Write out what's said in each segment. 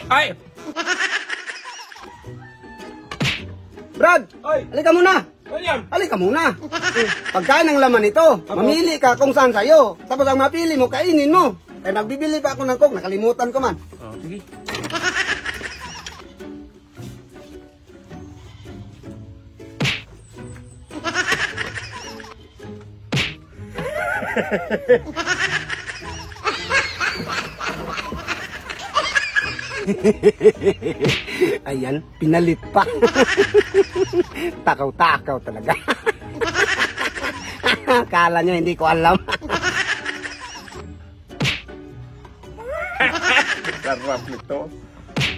Ay! Brad, Ay! halika muna. Ano yan? Halika muna. Pagkain ng laman ito, mamili ka kung saan sa'yo. Tapos ang mapili mo, kainin mo. Kaya magbibili pa ako ng coke, nakalimutan ko man. Oh, sige. Ayan, pinalit pa. Takaw-takaw talaga. Kala nyo hindi ko alam. Sarap nito.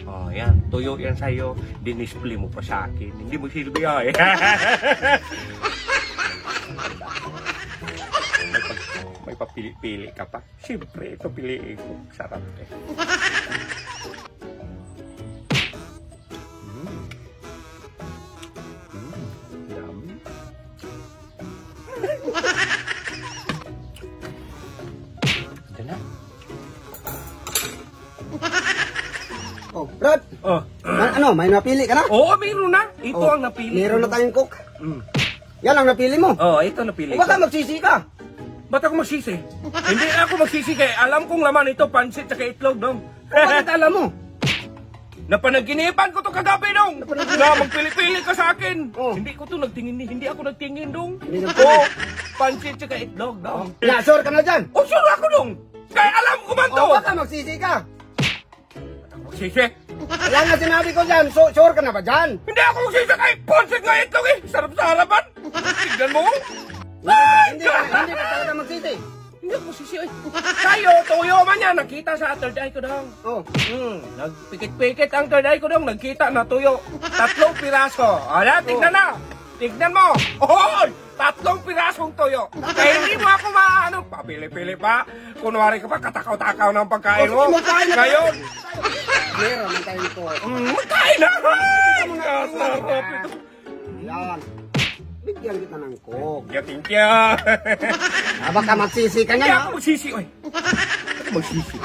Oh, yan. Tuyo yan sa'yo. Dinisplay mo pa sa akin. Hindi mo silbi eh. May papili-pili ka pa. Siyempre, ito piliin ko. Sarap eh. Yummy. Ito na. Oh, Brad, Oh. ano, may napili ka na? Oo, meron na. Ito Oh, ang napili. Meron na ko. tayong coke. Mm. Yan ang napili mo. Oo, ito napili O baka ko. magsisi ka. Ba't ako magsisi? Hindi ako magsisi kaya alam kong laman ito, pansit at itlog, dong. O bakit alam mo? Napanaginipan ko to kagabi, dong. Na magpili-pili ka sa akin. Oh. Hindi ko to nagtingin, hindi ako nagtingin, dong. Hindi nagtingin. Oo, pansit at itlog, dong. Ya, sure ka na dyan. Oh, sure ako, dong. Kaya alam ko man to. O baka magsisi ka. Magsisi? Kaya nga sinabi ko dyan, sure ka na ba dyan? Hindi ako magsisi kay pansit nga itlog eh. Sarap sa harapan. Tignan mo. Hindi ka talaga magsisi. Hindi ako magsisi eh. Tayo, tuyo man yan. Nakita sa third eye ko, dong. Oh, Nagpikit-pikit ang third eye ko dong, nagkita na tuyo. 3 piraso. Ala, tignan na. Tignan mo. Oy! 3 pirasong tuyo. Kaya hindi mo ako maano. Papili-pili pa. Kunwari ka pa, katakaw-takaw ng pagkain mo. Ngayon. meron na tayong coke. Magkain na. Ay! Kasarap ito. Yan. Bigyan kita ng coke. Thank you. Baka magsisi ka Hindi niya. ako magsisi, oy. Ako magsisi.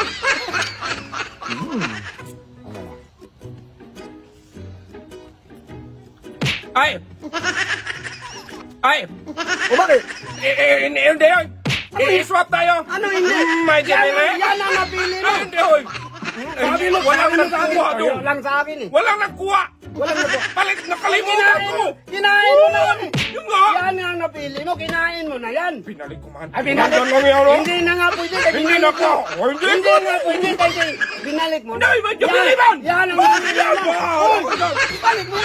Ay! Ay! O bakit? Hindi, oy! I-swap tayo! Ano hindi? May dinili? Yan ang napili mo. Ay, hindi, oy! Hindi, walang nagkuha doon! Lang sa akin eh. Walang nagkuha! Walang nagkuha. Balik, nakalimutan ko! Kinain mo na yan. Yung nga! Yan ang napili mo, kinain mo na yan. Binalik ko man. Ay, binalik. Yan lang yan, oh. Hindi na nga pwede. Kasi Hindi na ko! Oh, hindi Hindi ko! nga pwede kasi binalik mo. Hindi, medyo biliban! Yan ang Bakit napili yan? mo. Wow! Uy, ibalik mo